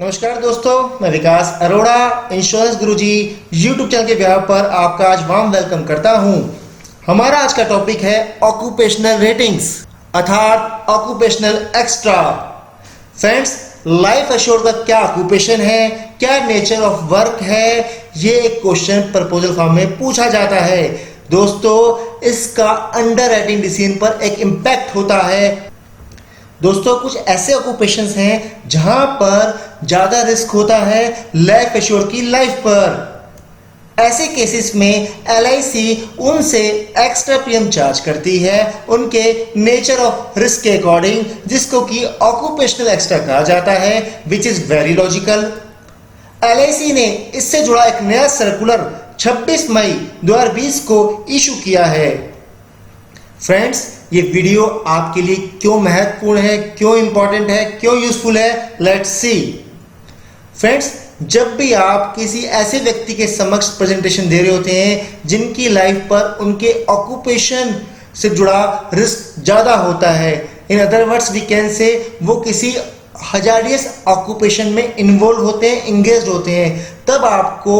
नमस्कार दोस्तों, मैं विकास अरोड़ा इंश्योरेंस गुरुजी यूट्यूब चैनल के व्याप पर आपका आज वार्म वेलकम करता हूं। हमारा आज का टॉपिक है ऑक्यूपेशनल रेटिंग्स अर्थात occupational extra. Friends, life assured का क्या ऑक्यूपेशन है, क्या नेचर ऑफ वर्क है, ये एक क्वेश्चन प्रपोजल फॉर्म में पूछा जाता है। दोस्तों, इसका अंडर राइटिंग डिसीजन पर एक इम्पैक्ट होता है। दोस्तों, कुछ ऐसे ऑक्यूपेशंस हैं जहां पर ज्यादा रिस्क होता है लाइफ एश्योर्ड की लाइफ पर। ऐसे केसेस में LIC उनसे एक्स्ट्रा प्रीमियम चार्ज करती है उनके नेचर ऑफ रिस्क के अकॉर्डिंग, जिसको कि ऑक्यूपेशनल एक्स्ट्रा कहा जाता है, which is very logical. LIC ने इससे जुड़ा एक नया सर्कुलर 26 मई 2020 को इशू किया है। फ्रेंड्स, ये वीडियो आपके लिए क्यों महत्वपूर्ण है, क्यों इंपॉर्टेंट है, क्यों यूजफुल है, लेट्स सी। फ्रेंड्स, जब भी आप किसी ऐसे व्यक्ति के समक्ष प्रेजेंटेशन दे रहे होते हैं जिनकी लाइफ पर उनके ऑक्यूपेशन से जुड़ा रिस्क ज्यादा होता है, in other words we can say वो किसी हजारियस ऑक्यूपेशन में इन्वॉल्व होते हैं, इंगेज होते हैं, तब आपको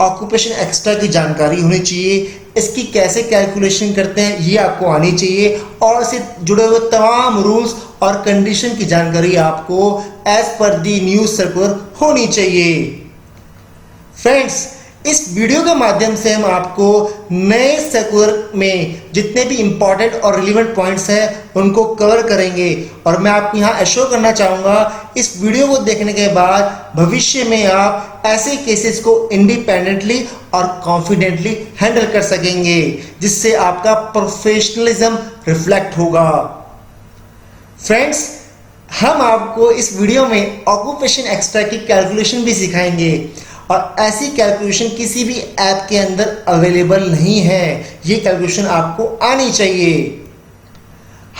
ऑक्यूपेशन एक्स्ट्रा की जानकारी होनी चाहिए। इसकी कैसे कैलकुलेशन करते हैं ये आपको आनी चाहिए, और इससे जुड़े हुए तमाम रूल्स और कंडीशन की जानकारी आपको एज पर दी न्यूज सर्कुलर होनी चाहिए। फ्रेंड्स, इस वीडियो के माध्यम से हम आपको नए सर्कुलर में जितने भी इंपॉर्टेंट और रिलेवेंट पॉइंट्स हैं उनको कवर करेंगे, और मैं आपको यहाँ एश्योर करना चाहूँगा इस वीडियो को देखने के बाद भविष्य में आप ऐसे केसेस को इंडिपेंडेंटली और कॉन्फिडेंटली हैंडल कर सकेंगे, जिससे आपका प्रोफेशनलिज्म रिफ्लेक्ट होगा। फ्रेंड्स, हम आपको इस वीडियो में ऑक्यूपेशन एक्स्ट्रा की कैलकुलेशन भी सिखाएंगे, और ऐसी कैलकुलेशन किसी भी ऐप के अंदर अवेलेबल नहीं है। ये कैलकुलेशन आपको आनी चाहिए।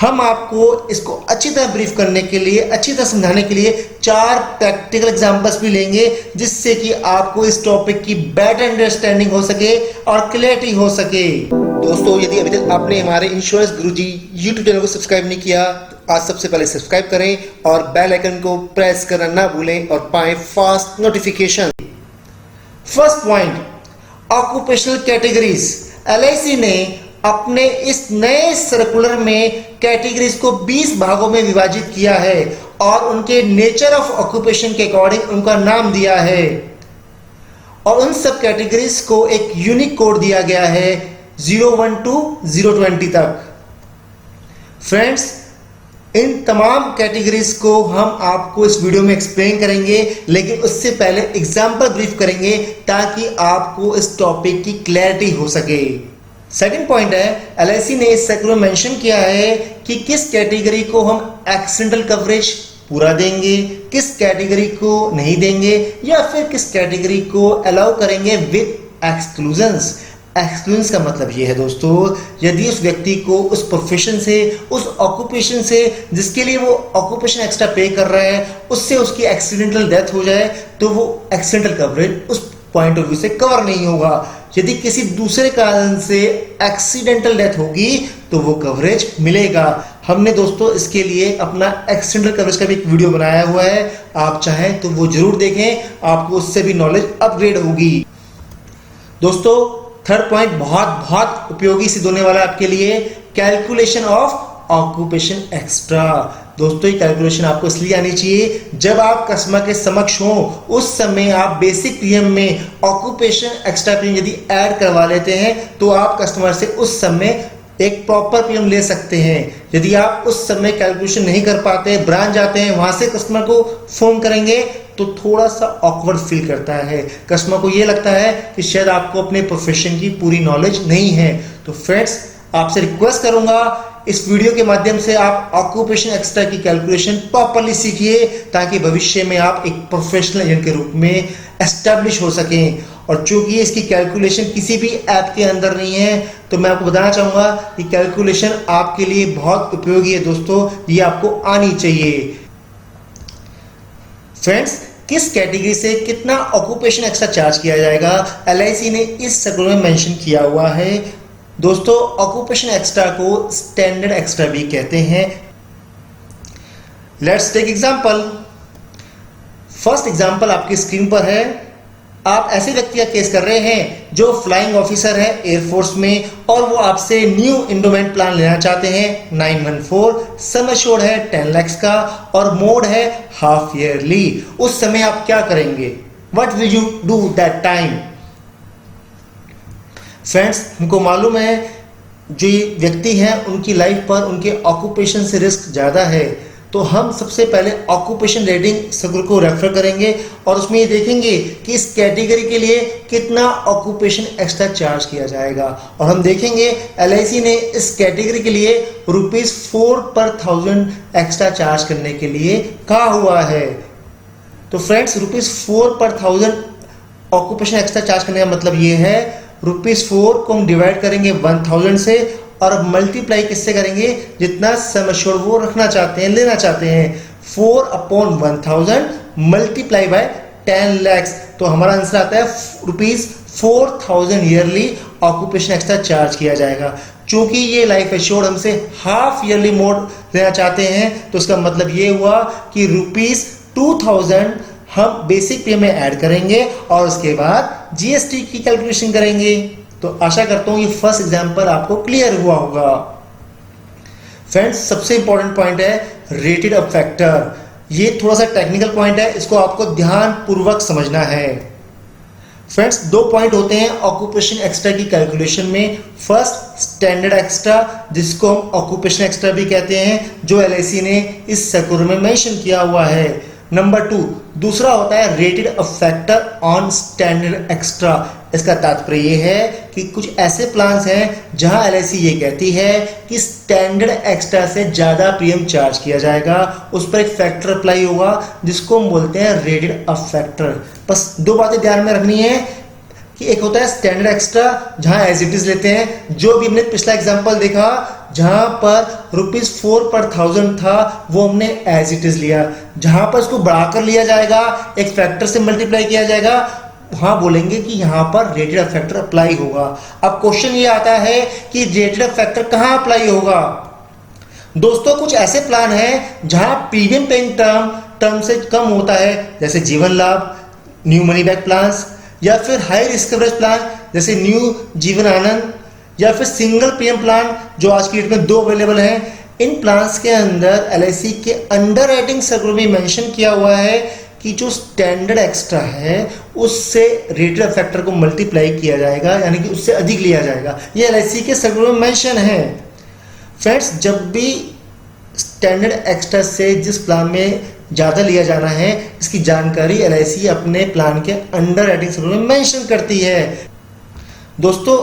हम आपको इसको अच्छी तरह ब्रीफ करने के लिए, अच्छी तरह समझाने के लिए 4 प्रैक्टिकल एग्जांपल्स भी लेंगे, जिससे कि आपको इस टॉपिक की बेटर अंडरस्टैंडिंग हो सके और क्लैरिटी हो सके। दोस्तों, यदि अभी तक आपने हमारे इंश्योरेंस गुरुजी यूट्यूब चैनल को सब्सक्राइब नहीं किया, तो आज सबसे पहले सब्सक्राइब करें और बेल आइकन को प्रेस करना ना भूलें और पाएं fast notification. First point, occupational categories. LIC ने अपने इस नए सर्कुलर में कैटेगरीज को 20 भागों में विभाजित किया है और उनके नेचर ऑफ ऑक्यूपेशन के अकॉर्डिंग उनका नाम दिया है, और उन सब कैटेगरीज को एक यूनिक कोड दिया गया है 01 to 020 तक। फ्रेंड्स, इन तमाम कैटेगरीज को हम आपको इस वीडियो में एक्सप्लेन करेंगे, लेकिन उससे पहले एग्जांपल ब्रीफ करेंगे ताकि आपको इस टॉपिक की क्लैरिटी हो सके। सेकंड पॉइंट है, LIC ने इस सर्कुलर में मेंशन किया है कि किस कैटेगरी को हम एक्सीडेंटल कवरेज पूरा देंगे, किस कैटेगरी को नहीं देंगे, या फिर किस कैटेगरी को अलाउ करेंगे विद एक्सक्लूजन्स। एक्सक्लूजन्स का मतलब ये है दोस्तों, यदि उस व्यक्ति को उस प्रोफेशन से, उस ऑक्यूपेशन से जिसके लिए वो ऑक्यूपेशन एक्स्ट्रा पे कर रहा है, उससे उसकी एक्सीडेंटल डेथ हो जाए, तो वो एक्सीडेंटल कवरेज उस पॉइंट ऑफ व्यू से कवर नहीं होगा। यदि किसी दूसरे कारण से एक्सीडेंटल डेथ होगी तो वो कवरेज मिलेगा। हमने दोस्तों इसके लिए अपना एक्सीडेंटल कवरेज का भी एक वीडियो बनाया हुआ है, आप चाहें तो वो जरूर देखें, आपको उससे भी नॉलेज अपग्रेड होगी। दोस्तों, थर्ड पॉइंट बहुत बहुत उपयोगी सिद्ध होने वाला है आपके लिए, कैलकुलेशन ऑफ ऑक्यूपेशन एक्स्ट्रा। दोस्तों, ये कैलकुलेशन आपको इसलिए आनी चाहिए जब आप कस्टमर के समक्ष हो, उस समय आप बेसिक प्रीमियम में ऑक्यूपेशन एक्स्ट्रा प्रीमियम यदि ऐड करवा लेते हैं तो आप कस्टमर से उस समय एक प्रॉपर प्रीमियम ले सकते हैं। यदि आप उस समय कैलकुलेशन नहीं कर पाते, ब्रांच जाते हैं, वहां से कस्टमर को फोन करेंगे तो थोड़ा सा ऑकवर्ड फील करता है, कस्टमर को ये लगता है कि शायद आपको अपने प्रोफेशन की पूरी नॉलेज नहीं है। तो फ्रेंड्स, आपसे रिक्वेस्ट करूंगा इस वीडियो के माध्यम से आप ऑक्यूपेशन एक्स्ट्रा की कैलकुलेशन प्रॉपर्ली सीखिए, ताकि भविष्य में आप एक प्रोफेशनल एजेंट के रूप में एस्टैब्लिश हो सकें। और चूंकि इसकी कैलकुलेशन किसी भी ऐप के अंदर नहीं है, तो मैं आपको बताना चाहूंगा कि कैलकुलेशन आपके लिए बहुत उपयोगी है दोस्तों, ये आपको आनी चाहिए। फ्रेंड्स, किस कैटेगरी से कितना ऑक्यूपेशन एक्स्ट्रा चार्ज किया जाएगा, LIC ने इस सर्कुलर में मेंशन किया हुआ है। दोस्तों, ऑक्यूपेशन एक्स्ट्रा को स्टैंडर्ड एक्स्ट्रा भी कहते हैं। Let's take example. First example आपकी स्क्रीन पर है। आप ऐसे व्यक्ति का केस कर रहे हैं जो फ्लाइंग ऑफिसर है एयरफोर्स में और वो आपसे न्यू इंडोमेंट प्लान लेना चाहते हैं 914, सम एश्योर्ड है 10 लाख का और मोड है हाफ ईयरली। उस समय आप क्या करेंगे? What will you do that time? Friends, हमको मालूम है जो ये व्यक्ति हैं उनकी लाइफ पर उनके ऑक्यूपेशन से रिस्क ज़्यादा है, तो हम सबसे पहले ऑक्यूपेशन रेटिंग सर्कल को रेफर करेंगे और उसमें ये देखेंगे कि इस कैटेगरी के लिए कितना ऑक्यूपेशन एक्स्ट्रा चार्ज किया जाएगा। और हम देखेंगे LIC ने इस कैटेगरी के लिए ₹4 पर 1000 एक्स्ट्रा चार्ज करने के लिए कहा हुआ है। तो फ्रेंड्स, ₹4 पर 1000 ऑक्यूपेशन एक्स्ट्रा चार्ज करने का मतलब ये है ₹4 को हम डिवाइड करेंगे 1000 से और मल्टीप्लाई किससे करेंगे? जितना सम एश्योर्ड वो रखना चाहते हैं, लेना चाहते हैं। 4/1000 मल्टीप्लाई बाय 10 लाख, तो हमारा आंसर आता है ₹4000 ईयरली ऑक्यूपेशन एक्स्ट्रा चार्ज किया जाएगा। चूंकि ये लाइफ एश्योर्ड हमसे हाफ ईयरली मोड लेना चाहते हैं, तो इसका मतलब ये हुआ कि ₹2000 हम बेसिक पे में ऐड करेंगे और उसके बाद GST की कैलकुलेशन करेंगे। तो आशा करता हूं ये फर्स्ट एग्जांपल आपको क्लियर हुआ होगा। फ्रेंड्स, सबसे इंपॉर्टेंट पॉइंट है रेटेड अप फैक्टर। ये थोड़ा सा टेक्निकल पॉइंट है, इसको आपको ध्यान पूर्वक समझना है। फ्रेंड्स, 2 पॉइंट होते हैं ऑक्यूपेशन एक्स्ट्रा की कैलकुलेशन में। फर्स्ट, स्टैंडर्ड एक्स्ट्रा, जिसको हम ऑक्यूपेशन एक्स्ट्रा भी कहते हैं, जो LIC ने इस सर्कुलर में मेंशन किया हुआ है। नंबर 2, दूसरा होता है rated up factor on standard extra. इसका तात्पर्य ये है कि कुछ ऐसे प्लान्स हैं जहां LIC ये कहती है कि स्टैंडर्ड एक्स्ट्रा से ज़्यादा प्रीमियम चार्ज किया जाएगा, उस पर एक फैक्टर अप्लाई होगा जिसको हम बोलते हैं रेटेड अप फैक्टर। बस 2 बातें ध्यान में रखनी है कि एक होता है स्टैंडर्ड एक्स्ट्रा जहां एज इट इज लेते हैं, जो भी हमने पिछला एग्जांपल देखा जहां पर ₹4 पर 1000 था वो हमने एज इट इज लिया। जहां पर इसको बढ़ाकर लिया जाएगा, एक फैक्टर से मल्टीप्लाई किया जाएगा, वहां बोलेंगे कि यहां पर रेटेड अप फैक्टर अप्लाई होगा। अब क्वेश्चन ये आता है कि रेटेड अप फैक्टर कहां अप्लाई होगा? दोस्तों, कुछ ऐसे प्लान हैं जहां प्रीमियम पेइंग टर्म से कम होता है, जैसे जीवन लाभ, न्यू मनी बैक प्लान्स, या फिर हाई रिस्क कवरेज प्लान जैसे न्यू जीवन आनंद, या फिर सिंगल प्रीमियम प्लान जो आज की डेट में 2 अवेलेबल हैं। इन प्लान्स के अंदर LIC के अंडर राइटिंग सर्कुलर में मेंशन किया हुआ है कि जो स्टैंडर्ड एक्स्ट्रा है उससे रेटेड अप फैक्टर को मल्टीप्लाई किया जाएगा, यानी कि उससे अधिक लिया जाएगा। ये LIC के सर्कुलर में मेंशन है। फ्रेंड्स, जब भी स्टैंडर्ड एक्स्ट्रा से जिस प्लान में ज़्यादा लिया जाना है, इसकी जानकारी LIC अपने प्लान के अंडर राइटिंग सर्कुलर में मेंशन करती है। दोस्तों,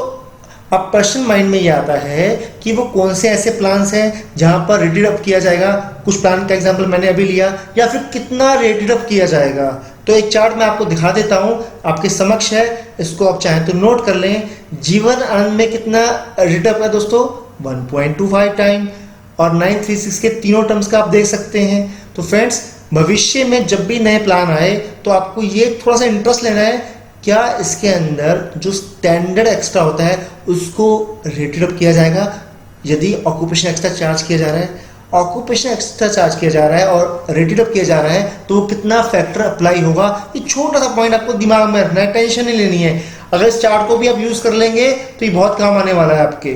अब पर्सन माइंड में ये आता है कि वो कौन से ऐसे प्लान्स हैं जहां पर रेटेड अप किया जाएगा। कुछ प्लान का एग्जांपल मैंने अभी लिया, या फिर कितना रेटेड अप किया जाएगा। तो एक चार्ट मैं आपको दिखा देता हूं, आपके समक्ष है, इसको आप चाहें तो नोट कर लें। जीवन आनंद में कितना रेटेड अप है दोस्तों? 1.25 टाइम, और 936 के तीनों टर्म्स का आप देख सकते हैं। तो फ्रेंड्स, भविष्य में जब भी नए प्लान आए तो आपको ये थोड़ा सा इंटरेस्ट लेना है, क्या इसके अंदर जो स्टैंडर्ड एक्स्ट्रा होता है उसको रेटेड अप किया जाएगा। यदि ऑक्यूपेशन एक्स्ट्रा चार्ज किया जा रहा है, ऑक्यूपेशन एक्स्ट्रा चार्ज किया जा रहा है और रेटेड अप किया जा रहा है, तो वो कितना फैक्टर अप्लाई होगा। ये छोटा सा पॉइंट आपको दिमाग में रखना है, टेंशन नहीं लेनी है। अगर इस चार्ट को भी आप यूज कर लेंगे तो ये बहुत काम आने वाला है आपके।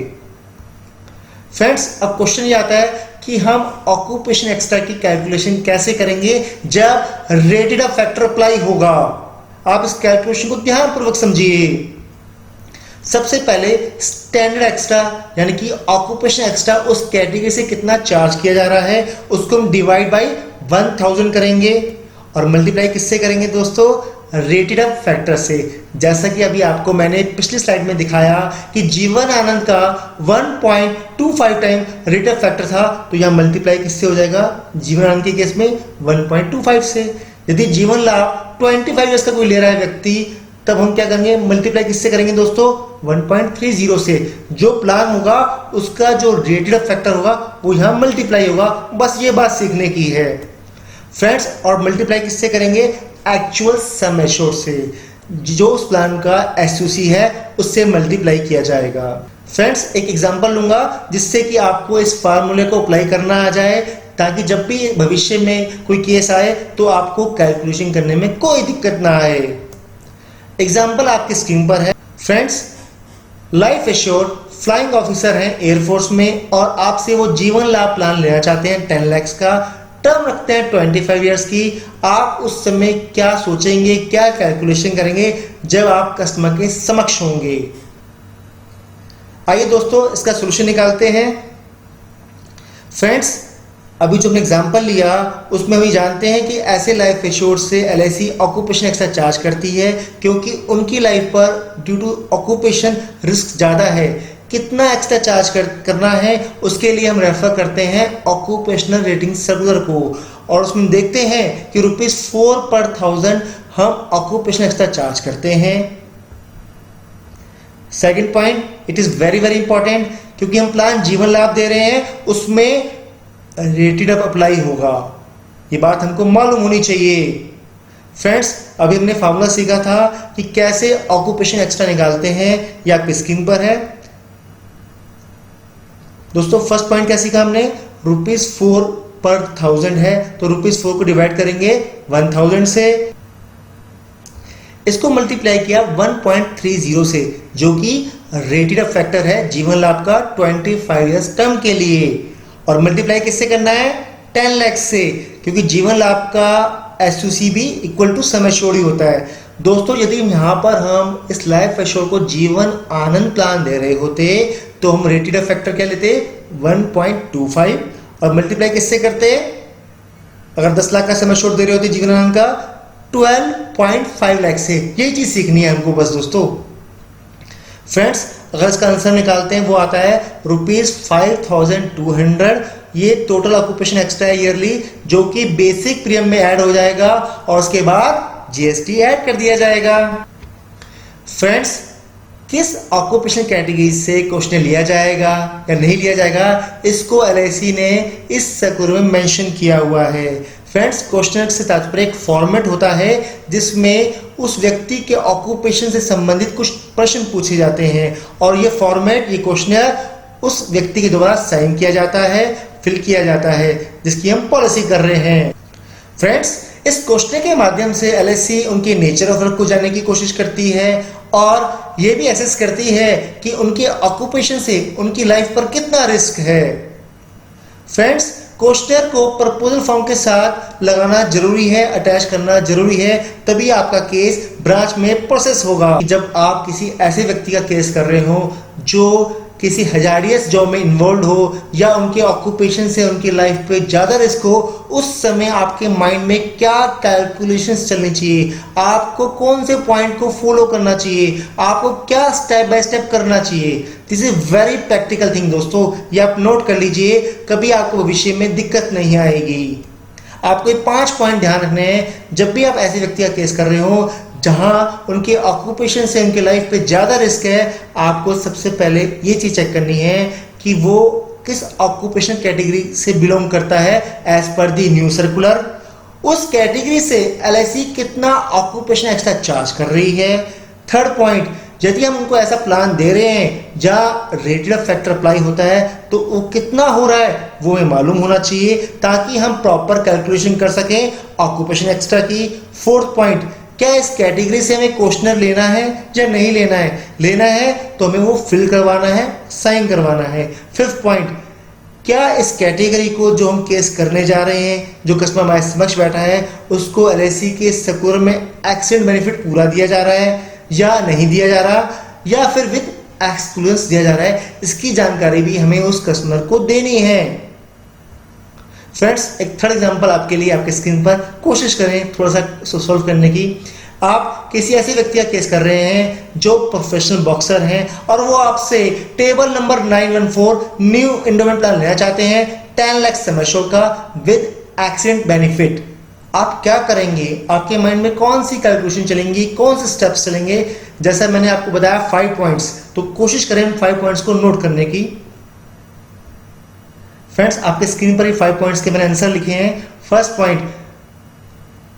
फ्रेंड्स, अब क्वेश्चन ये आता है कि हम ऑक्यूपेशन एक्स्ट्रा की कैलकुलेशन कैसे करेंगे जब रेटेड अप फैक्टर अप्लाई होगा। आप इस कैलकुलेशन को ध्यानपूर्वक समझिए। सबसे पहले स्टैंडर्ड एक्स्ट्रा यानी कि ऑक्यूपेशन एक्स्ट्रा उस कैटेगरी से कितना चार्ज किया जा रहा है उसको हम डिवाइड बाय 1000 करेंगे और मल्टीप्लाई किससे करेंगे दोस्तों? रेटेड अप फैक्टर से। जैसा कि अभी आपको मैंने पिछली स्लाइड में दिखाया कि जीवन आनंद का 1.25 टाइम रेट अप फैक्टर था, तो यहां मल्टीप्लाई किससे हो जाएगा? जीवन आनंद के केस में 1.25 से। यदि जीवन लाभ 25 ईयर्स का कोई ले रहा है व्यक्ति, तब हम क्या करेंगे? मल्टीप्लाई किससे करेंगे दोस्तों? 1.30 से। जो प्लान होगा उसका जो रेटेड अप फैक्टर होगा वो यहाँ मल्टीप्लाई होगा। बस ये बात सीखने की है फ्रेंड्स। और मल्टीप्लाई किससे करेंगे? एक्चुअल सम एश्योर्ड से। जो उस प्लान का SUC है उससे मल्टीप्लाई किया जाएगा। फ्रेंड्स, एक एग्जांपल लूंगा जिससे कि आपको इस फार्मूले को अप्लाई करना आ जाए ताकि जब भी भविष्य में कोई केस आए तो आपको कैलकुलेशन करने में कोई दिक्कत ना आए। एग्जाम्पल आपकी स्क्रीन पर है। Friends, life assured flying officer हैं एयरफोर्स में और आपसे वो जीवन लाभ प्लान लेना चाहते हैं 10 लाख का, टर्म रखते हैं 25 ईयर्स की। आप उस समय क्या सोचेंगे, क्या कैलकुलेशन करेंगे जब आप कस्टमर के समक्ष होंगे? आइए दोस्तों इसका सोल्यूशन निकालते हैं। फ्रेंड्स, अभी जो हमने एग्जांपल लिया उसमें हम जानते हैं कि ऐसे लाइफ एश्योर्ड से एलआईसी ऑक्यूपेशन एक्स्ट्रा चार्ज करती है क्योंकि उनकी लाइफ पर ड्यू टू ऑक्यूपेशन रिस्क ज़्यादा है। कितना एक्स्ट्रा चार्ज करना है उसके लिए हम रेफर करते हैं ऑक्यूपेशनल रेटिंग सर्कुलर को, और उसमें देखते हैं कि ₹4 पर 1000 हम ऑक्यूपेशन एक्स्ट्रा चार्ज करते हैं। Second point, it is very very important क्योंकि हम प्लान जीवन लाभ दे रहे हैं, उसमें रेटेड अप अप्लाई होगा। ये बात हमको मालूम होनी चाहिए। फ्रेंड्स, अभी हमने फार्मूला सीखा था कि कैसे ऑक्यूपेशन एक्स्ट्रा निकालते हैं, ये आपकी स्क्रीन पर है। दोस्तों, फर्स्ट पॉइंट क्या सीखा हमने? ₹4 पर 1000 है तो ₹4 को डिवाइड करेंगे 1000 से, इसको मल्टीप्लाई किया 1.30 से, जो कि रेटेड अप फैक्टर है जीवन लाभ का 25 इयर्स टर्म के लिए, और मल्टीप्लाई किससे करना है? 10 लाख से, क्योंकि जीवन लाभ का एसयूसी भी इक्वल टू सम एश्योर्ड ही होता है। दोस्तों, यदि यहाँ पर हम इस लाइफ एश्योर्ड को जीवन आनंद प्लान दे रहे होते तो हम रेटेड अप फैक्टर क्या लेते? 1.25, और मल्टीप्लाई किससे करते? अगर 10 लाख का सम एश्योर्ड दे रहे होते जीवन आनंद का 12.5 लाख से। यही चीज सीखनी है हमको बस दोस्तों। फ्रेंड्स, अगर इसका आंसर निकालते हैं वो आता है ₹5200। ये टोटल ऑक्यूपेशन एक्स्ट्रा है ईयरली, जो कि बेसिक प्रीमियम में ऐड हो जाएगा और उसके बाद जीएसटी ऐड कर दिया जाएगा। फ्रेंड्स, किस ऑक्यूपेशन कैटेगरी से क्वेश्चन लिया जाएगा या नहीं लिया जाएगा, इसको एलआईसी ने इस सर्कुलर में मेंशन किया हुआ है। फ्रेंड्स, क्वेश्चन से तात्पर्य एक फॉर्मेट होता है जिसमें उस व्यक्ति के ऑक्यूपेशन से संबंधित कुछ प्रश्न पूछे जाते हैं, और ये फॉर्मेट, ये क्वेश्चनर उस व्यक्ति के द्वारा साइन किया जाता है, फिल किया जाता है, जिसकी हम पॉलिसी कर रहे हैं। फ्रेंड्स, इस क्वेश्चन के माध्यम से एलआईसी उनके नेचर ऑफ वर्क को जानने की कोशिश करती है और ये भी एसेस करती है कि उनके ऑक्यूपेशन से उनकी लाइफ पर कितना रिस्क है। फ्रेंड्स, क्वेश्चनर को प्रपोजल फॉर्म के साथ लगाना जरूरी है, अटैच करना जरूरी है, तभी आपका केस ब्रांच में प्रोसेस होगा। जब आप किसी ऐसे व्यक्ति का केस कर रहे हो जो किसी हजारियस जॉब में इन्वॉल्व हो या उनके ऑक्यूपेशन से उनकी लाइफ पे ज़्यादा रिस्क हो, उस समय आपके माइंड में क्या कैलकुलेशंस चलनी चाहिए, आपको कौन से पॉइंट को फॉलो करना चाहिए, आपको क्या स्टेप बाय स्टेप करना चाहिए। This is very practical thing दोस्तों, ये आप नोट कर लीजिए, कभी आपको भविष्य में दिक्कत नहीं आएगी। आपको ये 5 पॉइंट ध्यान रखने हैं जब भी आप ऐसे व्यक्ति का केस कर रहे हो जहां उनके ऑक्यूपेशन से उनके लाइफ पे ज़्यादा रिस्क है। आपको सबसे पहले ये चीज़ चेक करनी है कि वो किस ऑक्यूपेशन कैटेगरी से बिलोंग करता है एज पर दी न्यू सर्कुलर। उस कैटेगरी से एलआईसी कितना ऑक्यूपेशन एक्स्ट्रा चार्ज कर रही है। थर्ड पॉइंट, यदि हम उनको ऐसा प्लान दे रहे हैं जहाँ रेटेड अप फैक्टर अप्लाई होता है तो वो कितना हो रहा है वो हमें मालूम होना चाहिए, ताकि हम प्रॉपर कैलकुलेशन कर सकें ऑक्यूपेशन एक्स्ट्रा की। फोर्थ पॉइंट, क्या इस कैटेगरी से हमें क्वेश्चनर लेना है या नहीं लेना है? लेना है तो हमें वो फिल करवाना है, साइन करवाना है। फिफ्थ पॉइंट, क्या इस कैटेगरी को जो हम केस करने जा रहे हैं, जो कस्टमर हमारे समक्ष बैठा है, उसको एलआईसी के सर्कुलर में एक्सीडेंट बेनिफिट पूरा दिया जा रहा है या नहीं दिया जा रहा, या फिर विद एक्सक्लूजेंस दिया जा रहा है, इसकी जानकारी भी हमें उस कस्टमर को देनी है। फ्रेंड्स, एक थर्ड एग्जांपल आपके लिए आपके स्क्रीन पर, कोशिश करें थोड़ा सा सॉल्व करने की। आप किसी ऐसे व्यक्ति का केस कर रहे हैं जो प्रोफेशनल बॉक्सर हैं और वो आपसे table number 914 new endowment plan लेना चाहते हैं 10 लाख सम एश्योर्ड का विद एक्सीडेंट बेनिफिट। आप क्या करेंगे? आपके माइंड में कौन सी कैलकुलेशन चलेंगी, कौन से स्टेप्स चलेंगे? जैसा मैंने आपको बताया 5 पॉइंट्स, तो कोशिश करें 5 पॉइंट्स को नोट करने की। फ्रेंड्स, आपके स्क्रीन पर ये 5 पॉइंट्स के मैंने आंसर लिखे हैं। फर्स्ट पॉइंट,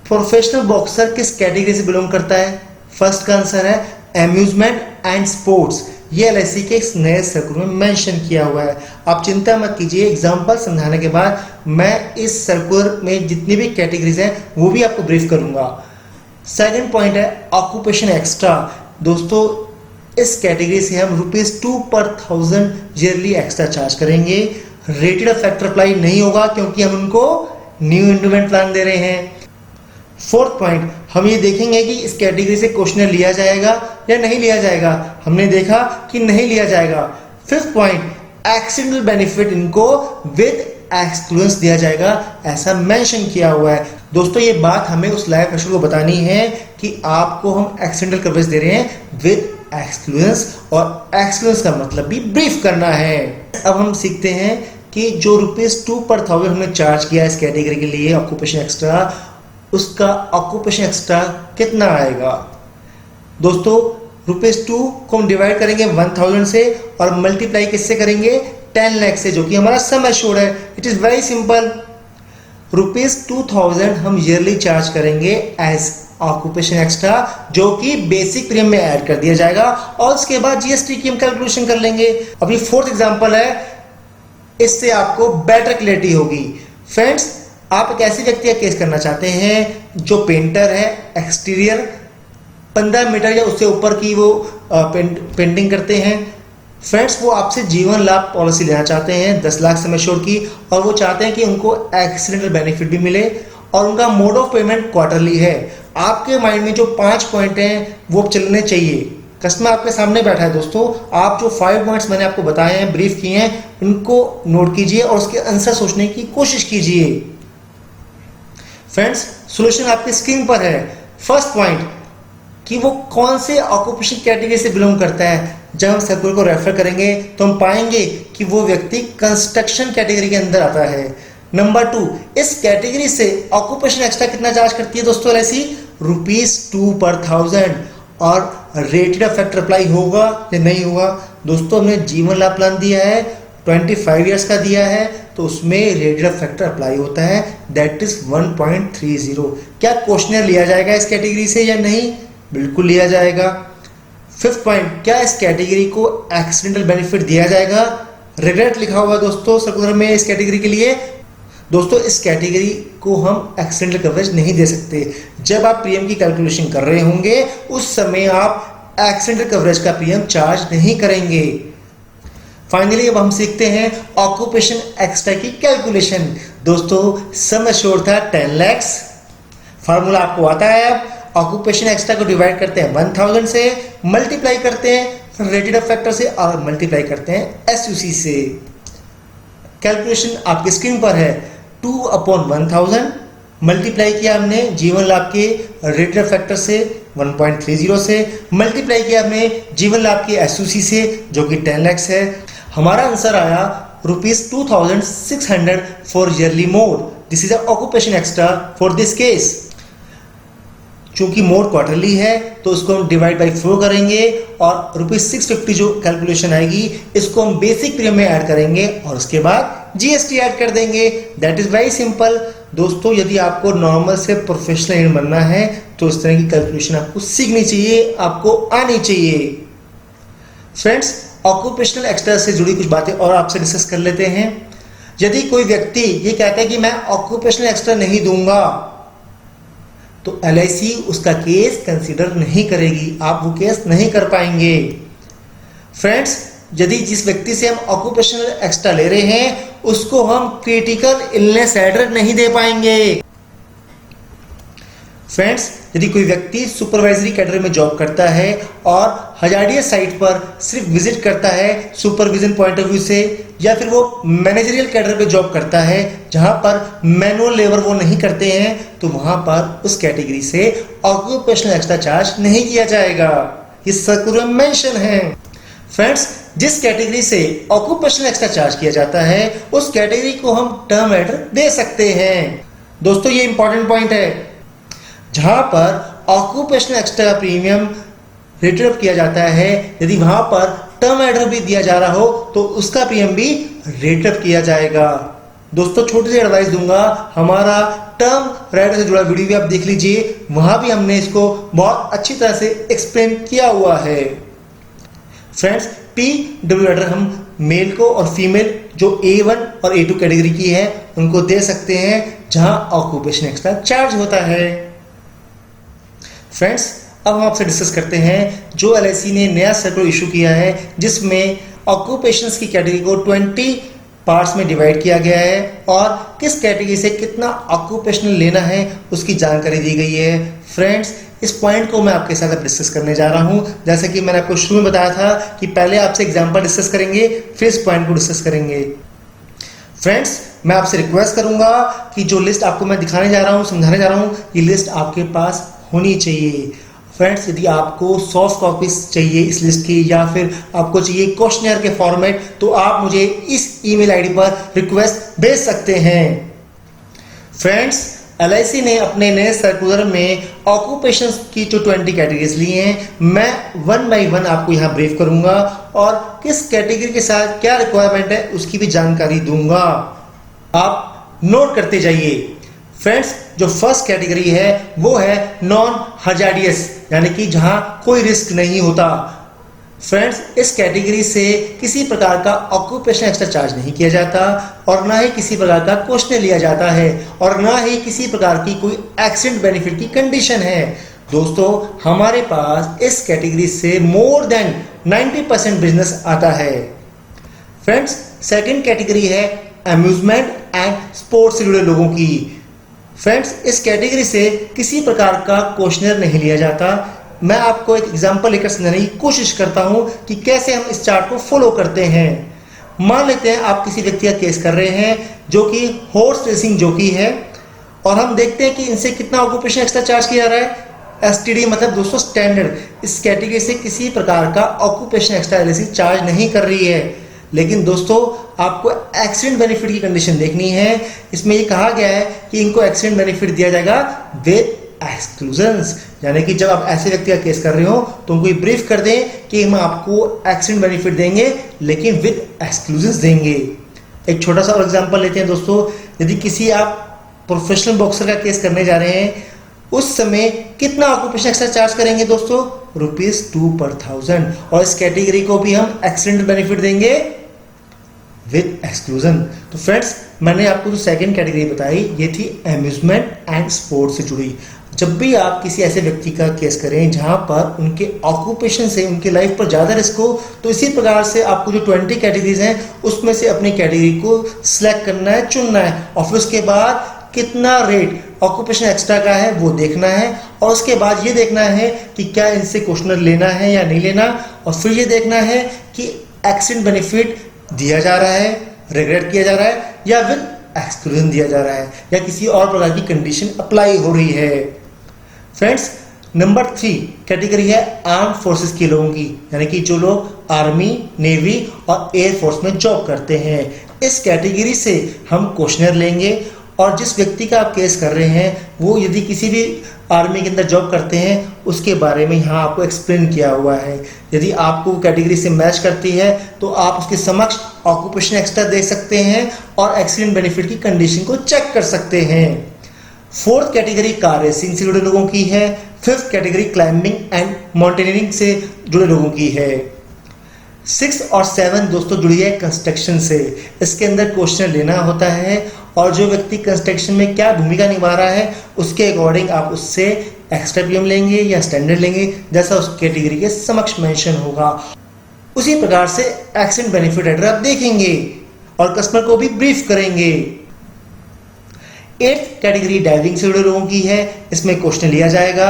प्रोफेशनल बॉक्सर किस कैटेगरी से बिलोंग करता है? फर्स्ट का आंसर है अम्यूजमेंट एंड स्पोर्ट्स। ये एलआईसी के इस नए सर्कुलर में मेंशन किया हुआ है। आप चिंता मत कीजिए, एग्जांपल समझाने के बाद मैं इस सर्कुलर में जितनी भी कैटेगरीज हैं वो भी आपको ब्रीफ करूंगा। सेकंड पॉइंट है ऑक्यूपेशन एक्स्ट्रा। दोस्तों इस कैटेगरी से हम ₹2 पर 1000 ईयरली एक्स्ट्रा चार्ज करेंगे। रेटेड फैक्टर अप्लाई नहीं होगा क्योंकि हम उनको न्यू इंडोमेंट प्लान दे रहे हैं। फोर्थ पॉइंट, हम ये देखेंगे कि इस कैटेगरी से क्वेश्चन लिया जाएगा या नहीं लिया जाएगा। हमने देखा कि नहीं लिया जाएगा। फिफ्थ पॉइंट, एक्सीडेंटल बेनिफिट इनको विद एक्सक्लूडेंस दिया जाएगा, ऐसा मेंशन किया हुआ है। दोस्तों ये बात हमें उस लाइफ एशुर को बतानी है कि आपको हम एक्सीडेंटल कवरेज दे रहे हैं विद एक्सक्लूडेंस, और एक्सक्लूडेंस का मतलब भी ब्रीफ करना है। अब हम सीखते हैं कि जो ₹2 पर 1000 हमने चार्ज किया इस कैटेगरी के लिए ऑक्यूपेशन एक्स्ट्रा, उसका ऑक्यूपेशन एक्स्ट्रा कितना आएगा। दोस्तों ₹2 को हम डिवाइड करेंगे 1000 से और मल्टीप्लाई किससे करेंगे, 10 लाख से, जो कि हमारा सम एश्योर्ड है। It is very simple. ₹2000 हम ईयरली चार्ज करेंगे एज ऑक्यूपेशन एक्स्ट्रा, जो कि बेसिक प्रीमियम में ऐड कर दिया जाएगा, और उसके बाद जीएसटी की हम कैलकुलेशन कर लेंगे। अभी फोर्थ एग्जांपल है, इससे आपको बेटर क्लैरिटी होगी। फ्रेंड्स आप एक ऐसे व्यक्ति का केस करना चाहते हैं जो पेंटर है, एक्सटीरियर 15 मीटर या उससे ऊपर की वो पेंटिंग करते हैं। फ्रेंड्स वो आपसे जीवन लाभ पॉलिसी लेना चाहते हैं 10 लाख सम एश्योर्ड की, और वो चाहते हैं कि उनको एक्सीडेंटल बेनिफिट भी मिले, और उनका मोड ऑफ पेमेंट क्वार्टरली है। आपके माइंड में जो 5 पॉइंट हैं वो चलने चाहिए। कस्टमर आपके सामने बैठा है दोस्तों, आप जो 5 पॉइंट्स मैंने आपको बताए हैं, ब्रीफ किए हैं, उनको नोट कीजिए और उसके आंसर सोचने की कोशिश कीजिए। फ्रेंड्स सॉल्यूशन आपकी स्क्रीन पर है। फर्स्ट पॉइंट कि वो कौन से ऑक्यूपेशन कैटेगरी से बिलोंग करता है। जब हम सर्कुलर को रेफर करेंगे तो हम पाएंगे कि वो व्यक्ति कंस्ट्रक्शन कैटेगरी के अंदर आता है। नंबर 2, इस कैटेगरी से ऑक्यूपेशन एक्स्ट्रा कितना चार्ज करती है दोस्तों एलआईसी, ₹2 पर 1000, और रेटेड फैक्टर अप्लाई होगा या नहीं होगा। दोस्तों हमने जीवन लाभ प्लान दिया है, 25 ईयर्स का दिया है, तो उसमें रेटेड फैक्टर अप्लाई होता है, दैट इज 1.30। क्या क्वेश्चनर लिया जाएगा इस कैटेगरी से या नहीं, बिल्कुल लिया जाएगा। फिफ्थ पॉइंट, क्या इस कैटेगरी को एक्सीडेंटल बेनिफिट दिया जाएगा, रिग्रेट लिखा हुआ दोस्तों सर्कुलर में इस कैटेगरी के लिए। दोस्तों इस कैटेगरी को हम एक्सीडेंटल कवरेज नहीं दे सकते। जब आप प्रीमियम की कैलकुलेशन कर रहे होंगे उस समय आप एक्सीडेंटल कवरेज का प्रीमियम चार्ज नहीं करेंगे। फाइनली अब हम सीखते हैं ऑक्यूपेशन एक्स्ट्रा की कैलकुलेशन। दोस्तों सम एश्योर्ड था 10 लाख, फार्मूला आपको आता है। अब ऑक्यूपेशन एक्स्ट्रा को डिवाइड करते हैं 1000 से, मल्टीप्लाई करते हैं रेटेड फैक्टर से, और मल्टीप्लाई करते हैं एसयूसी से। कैलकुलेशन आपकी स्क्रीन पर है। 2/1000 मल्टीप्लाई किया हमने जीवन लाभ के रेटेड फैक्टर से 1.30 से, मल्टीप्लाई किया हमने जीवन लाभ के एसयूसी से जो कि 10 लाख है। हमारा आंसर आया ₹2600 for yearly mode. This is a occupation extra for this case. चूंकि मोड क्वार्टरली है तो उसको हम डिवाइड बाई 4 करेंगे, और ₹650 जो कैलकुलेशन आएगी इसको हम बेसिक प्रीमियम में ऐड करेंगे, और उसके बाद जीएसटी ऐड कर देंगे। That is very simple. दोस्तों यदि आपको नॉर्मल से प्रोफेशनल एजेंट बनना है तो इस तरह की कैलकुलेशन आपको सीखनी चाहिए, आपको आनी चाहिए। फ्रेंड्स ऑक्यूपेशनल एक्स्ट्रा से जुड़ी कुछ बातें और आपसे डिस्कस कर लेते हैं। यदि कोई व्यक्ति ये कहता है कि मैं ऑक्यूपेशनल एक्स्ट्रा नहीं दूंगा, तो एलआईसी उसका केस कंसीडर नहीं करेगी, आप वो केस नहीं कर पाएंगे। फ्रेंड्स यदि जिस व्यक्ति से हम ऑक्यूपेशनल एक्स्ट्रा ले रहे हैं उसको हम क्रिटिकल इलनेस एडर नहीं दे पाएंगे। फ्रेंड्स यदि कोई व्यक्ति सुपरवाइजरी कैडर में जॉब करता है और हजारिया साइट पर सिर्फ विजिट करता है सुपरविजन पॉइंट ऑफ व्यू से, या फिर वो मैनेजरियल कैडर पे जॉब करता है जहां पर मैनुअल लेबर वो नहीं करते हैं, तो वहां पर उस कैटेगरी से ऑक्यूपेशनल एक्स्ट्रा चार्ज नहीं किया जाएगा। ये सर्कुलर में मेंशन है। फ्रेंड्स जिस कैटेगरी से ऑक्यूपेशनल एक्स्ट्रा चार्ज किया जाता है उस कैटेगरी को हम टर्म एडर दे सकते हैं। दोस्तों ये इंपॉर्टेंट पॉइंट है, जहां पर occupational extra premium rated up किया जाता है, यदि वहां पर टर्म एडर भी दिया जा रहा हो तो उसका प्रीमियम भी रेटेड अप किया जाएगा। दोस्तों छोटी सी एडवाइस दूंगा, हमारा टर्म राइडर से जुड़ा वीडियो भी आप देख लीजिए, वहां भी हमने इसको बहुत अच्छी तरह से एक्सप्लेन किया हुआ है। फ्रेंड्स PW ऑर्डर हम मेल को और फीमेल जो A1 और A2 कैटेगरी की है उनको दे सकते हैं, जहां ऑक्यूपेशन एक्स्ट्रा चार्ज होता है। फ्रेंड्स, अब हम आपसे डिस्कस करते हैं जो LIC ने नया सर्कुलर इशू किया है, जिसमें ऑक्यूपेशंस की कैटेगरी को 20 पार्ट्स में डिवाइड किया गया है और किस कैटेगरी से कितना ऑक्यूपेशनल लेना है उसकी जानकारी दी गई है। फ्रेंड्स, इस पॉइंट को मैं आपके साथ अब डिस्कस करने जा रहा हूं। जैसे कि मैंने आपको शुरू में बताया था कि पहले आपसे एग्जांपल डिस्कस करेंगे, फिर इस पॉइंट को डिस्कस करेंगे। फ्रेंड्स, मैं आपसे रिक्वेस्ट करूंगा कि जो लिस्ट आपको मैं दिखाने जा रहा हूं, समझाने जा रहा हूं, ये लिस्ट आपके पास होनी चाहिए। फ्रेंड्स, यदि आपको सॉफ्ट कॉपीज चाहिए इस लिस्ट की या फिर आपको चाहिए क्वेश्चनर के फॉर्मेट, तो आप मुझे इस ईमेल आईडी पर रिक्वेस्ट भेज सकते हैं। फ्रेंड्स, LIC ने अपने नए सर्कुलर में ऑक्यूपेशंस की जो 20 कैटेगरीज ली हैं, मैं 1 बाय 1 आपको यहाँ ब्रीफ करूंगा और किस कैटेगरी के साथ क्या रिक्वायरमेंट है उसकी भी जानकारी दूंगा। आप नोट करते जाइए। फ्रेंड्स, जो फर्स्ट कैटेगरी है वो है नॉन हजार्डियस, यानी कि जहां कोई रिस्क नहीं होता। फ्रेंड्स, इस कैटेगरी से किसी प्रकार का ऑक्यूपेशन एक्स्ट्रा चार्ज नहीं किया जाता और ना ही किसी प्रकार का क्वेश्चन लिया जाता है और ना ही किसी प्रकार की कोई एक्सीडेंट बेनिफिट की कंडीशन है। दोस्तों, हमारे पास इस कैटेगरी से मोर देन 90% बिजनेस आता है। फ्रेंड्स, सेकंड कैटेगरी है अम्यूजमेंट एंड स्पोर्ट्स से जुड़े लोगों की। फ्रेंड्स, इस कैटेगरी से किसी प्रकार का क्वेश्चनर नहीं लिया जाता। मैं आपको एक एग्जांपल लेकर समझाने की कोशिश करता हूं कि कैसे हम इस चार्ट को फॉलो करते हैं। मान लेते हैं आप किसी व्यक्ति का केस कर रहे हैं जो कि हॉर्स रेसिंग जॉकी है और हम देखते हैं कि इनसे कितना ऑक्यूपेशन एक्स्ट्रा चार्ज किया जा रहा है। STD मतलब दोस्तों स्टैंडर्ड। इस कैटेगरी से किसी प्रकार का ऑक्यूपेशन एक्स्ट्रा LIC चार्ज नहीं कर रही है। लेकिन दोस्तों, आपको एक्सीडेंट बेनिफिट की कंडीशन देखनी है। इसमें ये कहा गया है कि इनको एक्सीडेंट बेनिफिट दिया जाएगा विद एक्सक्लूजन्स, यानी कि जब आप ऐसे व्यक्ति का केस कर रहे हो तो उनको ब्रीफ कर दें कि हम आपको एक्सीडेंट बेनिफिट देंगे लेकिन विद एक्सक्लूजन्स देंगे। एक छोटा सा और एग्जांपल लेते हैं दोस्तों। यदि किसी आप प्रोफेशनल बॉक्सर का केस करने जा रहे हैं, उस समय कितना ऑक्यूपेशन एक्स्ट्रा चार्ज करेंगे दोस्तों? ₹2 पर 1000 और इस कैटेगरी को भी हम एक्सीडेंट बेनिफिट देंगे विद एक्सक्लूजन। तो फ्रेंड्स, मैंने आपको जो सेकंड कैटेगरी बताई ये थी अम्यूजमेंट एंड स्पोर्ट्स से जुड़ी। जब भी आप किसी ऐसे व्यक्ति का केस करें जहां पर उनके ऑक्यूपेशन से उनकी लाइफ पर ज़्यादा रिस्क हो, तो इसी प्रकार से आपको जो 20 कैटेगरीज हैं उसमें से अपनी कैटेगरी को सिलेक्ट करना है, चुनना है और फिर उसके बाद कितना रेट ऑक्यूपेशन एक्स्ट्रा का है वो देखना है और उसके बाद ये देखना है कि क्या इनसे क्वेश्चनर लेना है या नहीं लेना और फिर ये देखना है कि एक्सीडेंट बेनिफिट दिया जा रहा है, रिग्रेट किया जा रहा है या विद एक्सक्लूजन दिया जा रहा है या किसी और प्रकार की कंडीशन अप्लाई हो रही है। फ्रेंड्स, नंबर 3 कैटेगरी है आर्म फोर्सेस के लोगों की, यानी कि जो लोग आर्मी, नेवी और एयरफोर्स में जॉब करते हैं। इस कैटेगरी से हम क्वेश्चनर लेंगे और जिस व्यक्ति का आप केस कर रहे हैं वो यदि किसी भी आर्मी के अंदर जॉब करते हैं उसके बारे में यहाँ आपको एक्सप्लेन किया हुआ है। यदि आपको कैटेगरी से मैच करती है तो आप उसके समक्ष ऑक्यूपेशन एक्स्ट्रा दे सकते हैं और एक्सीडेंट बेनिफिट की कंडीशन को चेक कर सकते हैं। फोर्थ कैटेगरी कार रेसिंग से जुड़े लोगों की है। Fifth category climbing and mountaineering से जुड़े लोगों की है। 6 और 7 दोस्तों जुड़ी है कंस्ट्रक्शन से। इसके अंदर क्वेश्चन लेना होता है और जो व्यक्ति कंस्ट्रक्शन में क्या भूमिका निभा रहा है उसके अकॉर्डिंग आप उससे एक्स्ट्रा PM लेंगे या स्टैंडर्ड लेंगे जैसा उस कैटेगरी के समक्ष मेंशन होगा। उसी प्रकार से एक्सीडेंट बेनिफिट हेडर आप देखेंगे और कस्टमर को भी ब्रीफ करेंगे। 8th कैटेगरी डाइविंग से जुड़े लोगों की है। इसमें क्वेश्चन लिया जाएगा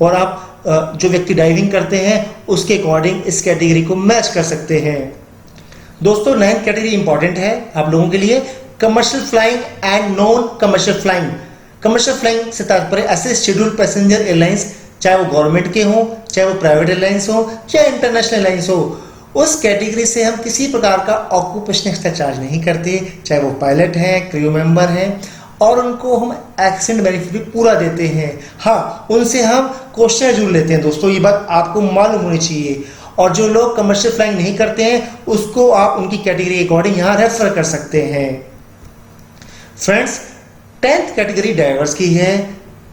और आप जो व्यक्ति डाइविंग करते हैं उसके अकॉर्डिंग इस कैटेगरी को मैच कर सकते हैं। दोस्तों, 9th कैटेगरी इंपॉर्टेंट है आप लोगों के लिए, commercial flying and non commercial flying. Commercial flying से तात्पर्य ऐसे शेड्यूल्ड पैसेंजर एयरलाइंस, चाहे वो गवर्नमेंट के हों, चाहे वो प्राइवेट एयरलाइंस हो या इंटरनेशनल एयरलाइंस हो, उस कैटेगरी से हम किसी प्रकार का ऑक्यूपेशन एक्स्ट्रा चार्ज नहीं करते, चाहे वो पायलट हैं, क्रू मेंबर हैं और उनको हम एक्सीडेंट बेनिफिट भी पूरा देते हैं। हाँ, उनसे हम क्वेश्चन जरूर लेते हैं दोस्तों, ये बात आपको मालूम होनी चाहिए। और जो लोग कमर्शियल फ्लाइंग नहीं करते हैं उसको आप उनकी कैटेगरी के अकॉर्डिंग यहाँ रेफर कर सकते हैं। फ्रेंड्स, 10th कैटेगरी ड्राइवर्स की है।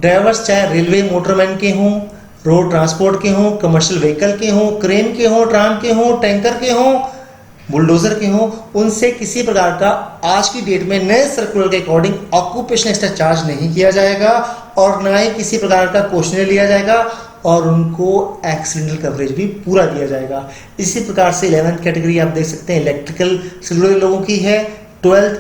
ड्राइवर्स चाहे रेलवे मोटरमैन के हों, रोड ट्रांसपोर्ट के हों, कमर्शियल व्हीकल के हों, क्रेन के हों, ट्राम के हों, टैंकर के हों, बुलडोजर के हों, उनसे किसी प्रकार का आज की डेट में नए सर्कुलर के अकॉर्डिंग ऑक्यूपेशनल एक्स्ट्रा चार्ज नहीं किया जाएगा और ना ही किसी प्रकार का क्वेश्चन लिया जाएगा और उनको एक्सीडेंटल कवरेज भी पूरा दिया जाएगा। इसी प्रकार से 11th कैटेगरी आप देख सकते हैं इलेक्ट्रिकल से जुड़े लोगों की है, 12th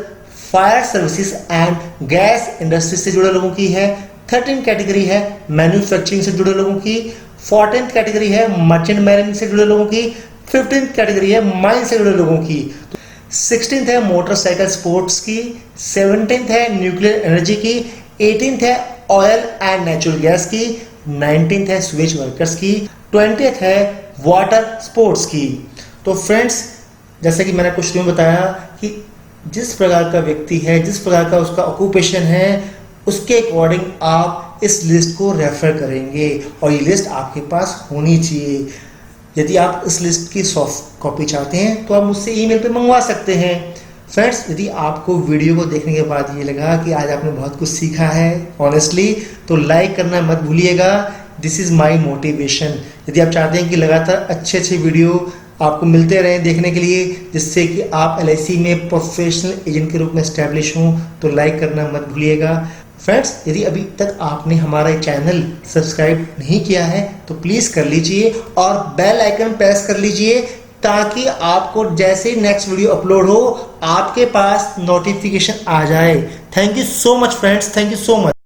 fire services and gas industry से जुड़े लोगों की है, 13th कैटेगरी है मैन्युफैक्चरिंग से जुड़े लोगों की, 14th कैटेगरी है मर्चेंट मैरिन से जुड़े लोगों की, 15th कैटेगरी है माइन से जुड़े लोगों की, 16th है मोटरसाइकिल स्पोर्ट्स की, 17th है न्यूक्लियर एनर्जी की, 18th है ऑयल एंड नेचुरल गैस की, 19th है स्वेज वर्कर्स की, 20th है वाटर स्पोर्ट्स की। तो फ्रेंड्स, जैसे कि मैंने कुछ में बताया कि जिस प्रकार का व्यक्ति है, जिस प्रकार का उसका ऑक्यूपेशन है, उसके अकॉर्डिंग आप इस लिस्ट को रेफर करेंगे और ये लिस्ट आपके पास होनी चाहिए। यदि आप इस लिस्ट की सॉफ्ट कॉपी चाहते हैं तो आप मुझसे ईमेल पे मंगवा सकते हैं। फ्रेंड्स, यदि आपको वीडियो को देखने के बाद ये लगा कि आज आपने बहुत कुछ सीखा है ऑनेस्टली, तो लाइक करना मत भूलिएगा। This is my motivation. यदि आप चाहते हैं कि लगातार अच्छे अच्छे वीडियो आपको मिलते रहें देखने के लिए, जिससे कि आप LIC में प्रोफेशनल एजेंट के रूप में एस्टैब्लिश हों, तो लाइक करना मत भूलिएगा। फ्रेंड्स, यदि अभी तक आपने हमारा चैनल सब्सक्राइब नहीं किया है तो प्लीज़ कर लीजिए और बेल आइकन प्रेस कर लीजिए ताकि आपको जैसे ही नेक्स्ट वीडियो अपलोड हो आपके पास नोटिफिकेशन आ जाए। Thank you so much friends, thank you so much.